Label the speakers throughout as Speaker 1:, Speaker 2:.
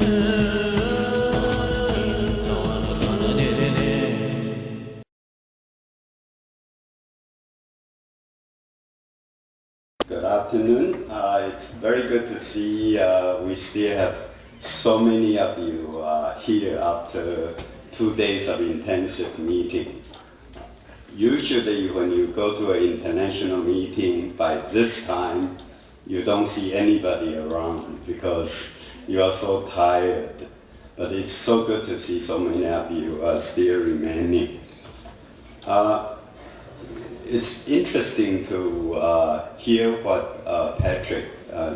Speaker 1: Good afternoon. It's very good to see we still have so many of you here after 2 days of intensive meeting. Usually when you go to an international meeting by this time, you don't see anybody around because you are so tired. But it's so good to see so many of you still remaining. It's interesting to hear what Patrick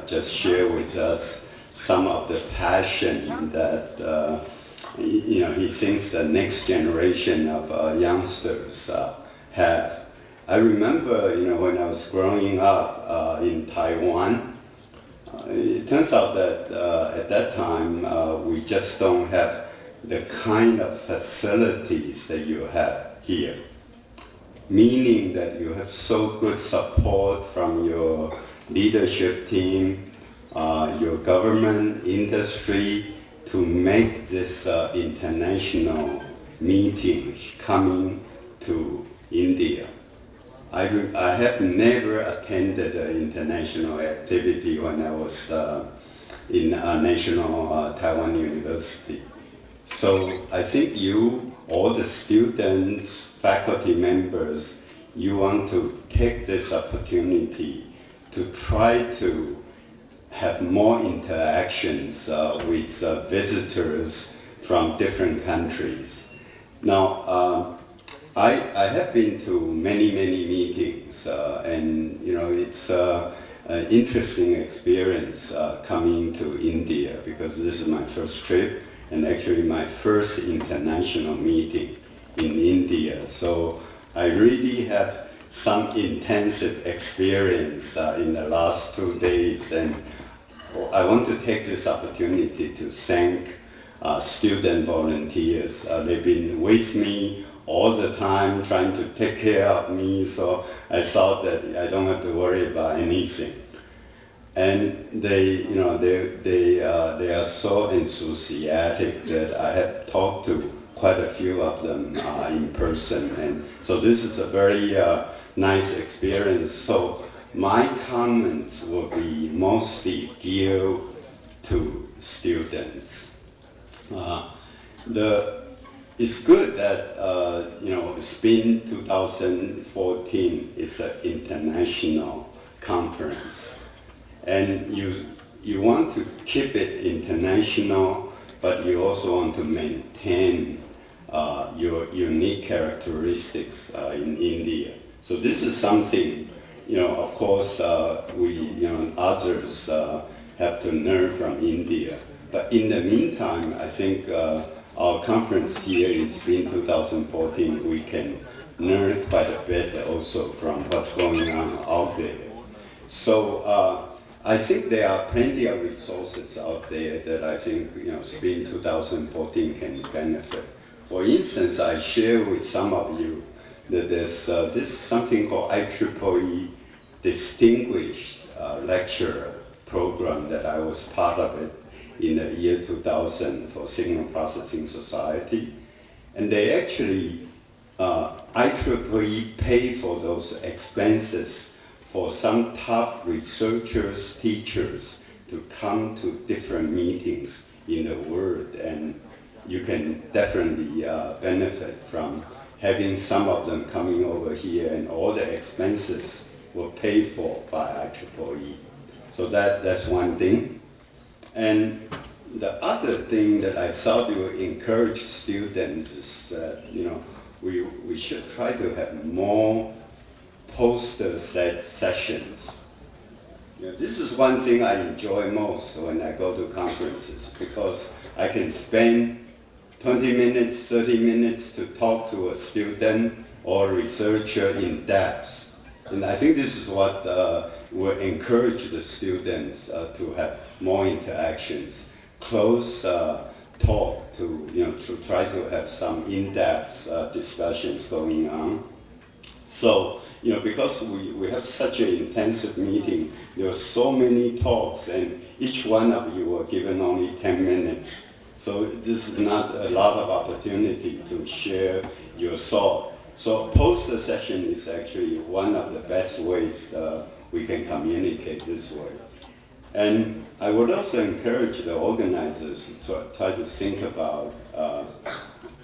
Speaker 1: just shared with us, some of the passion that he thinks the next generation of youngsters have. I remember when I was growing up in Taiwan, it turns out that at that time we just don't have the kind of facilities that you have here. Meaning that you have so good support from your leadership team, your government, industry, to make this international meeting coming to India. I have never attended an international activity when I was in National Taiwan University. So I think you, all the students, faculty members, you want to take this opportunity to try to have more interactions with visitors from different countries. Now, I have been to many meetings, and it's an interesting experience coming to India because this is my first trip and actually my first international meeting in India. So I really have some intensive experience in the last 2 days, and I want to take this opportunity to thank student volunteers. They've been with me all the time trying to take care of me, so I thought that I don't have to worry about anything. And they are so enthusiastic that I have talked to quite a few of them in person, and so this is a very nice experience. So my comments will be mostly geared to students. It's good that SPIN 2014 is an international conference. And you want to keep it international, but you also want to maintain your unique characteristics in India. So this is something, of course, we, others have to learn from India. But in the meantime, I think our conference here in SPIN 2014, we can learn quite a bit also from what's going on out there. So I think there are plenty of resources out there that I think SPIN 2014 can benefit. For instance, I share with some of you that there's this something called IEEE Distinguished Lecturer Program that I was part of it in the year 2000 for Signal Processing Society. And they actually, IEEE pay for those expenses for some top researchers, teachers to come to different meetings in the world, and you can definitely benefit from having some of them coming over here, and all the expenses were paid for by IEEE. So that's one thing. And the other thing that I thought would encourage students is that we should try to have more poster sessions. This is one thing I enjoy most when I go to conferences, because I can spend 20 minutes, 30 minutes to talk to a student or researcher in depth. And I think this is what will encourage the students to have more interactions, close talk to try to have some in-depth discussions going on. So because we have such an intensive meeting, there were so many talks, and each one of you were given only 10 minutes. So this is not a lot of opportunity to share your thought. So poster session is actually one of the best ways we can communicate this way. And I would also encourage the organizers to try to think about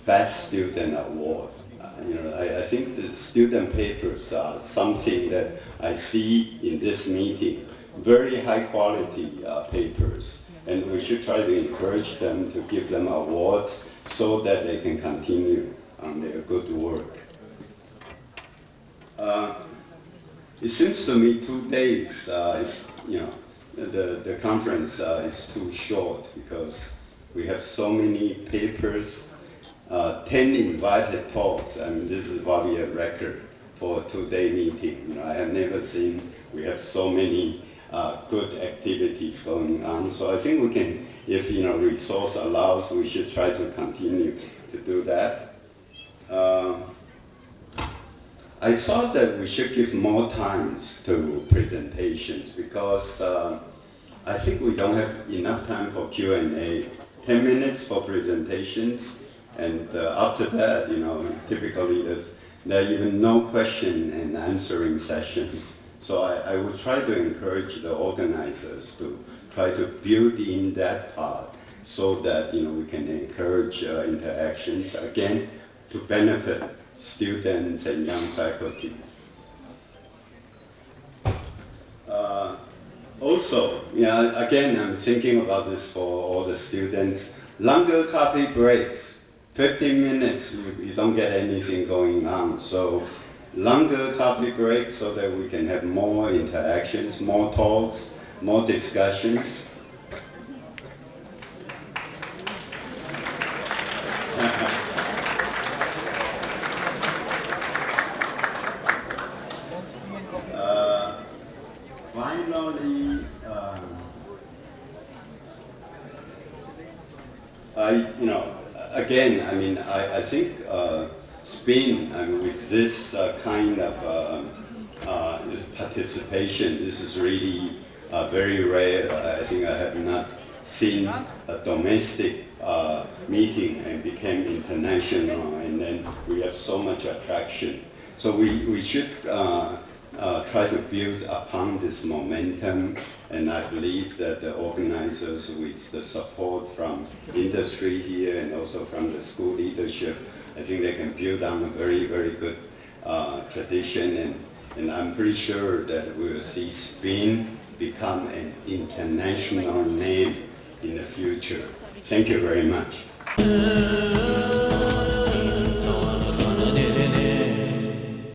Speaker 1: Best Student Award. I think the student papers are something that I see in this meeting, very high quality papers, and we should try to encourage them to give them awards so that they can continue on their good work. It seems to me 2 days the conference is too short because we have so many papers, 10 invited talks. I mean, this is probably a record for a 2-day meeting. I have never seen we have so many good activities going on. So I think we can, if resource allows, we should try to continue to do that. I thought that we should give more times to presentations because I think we don't have enough time for Q&A. 10 minutes for presentations, and after that, typically there are even no question and answering sessions. So I would try to encourage the organizers to try to build in that part so that we can encourage interactions, again, to benefit students and young faculties. Also, again, I'm thinking about this for all the students. Longer coffee breaks, 15 minutes, you don't get anything going on. So longer coffee breaks so that we can have more interactions, more talks, more discussions. Finally, I think SPIN, with this kind of participation, this is really very rare. I think I have not seen a domestic meeting and became international, and then we have so much attraction. So we should try to build upon this momentum, and I believe that the organizers, with the support from industry here and also from the school leadership, I think they can build on a very, very good tradition, and I'm pretty sure that we will see SPIN become an international name in the future. Thank you very much.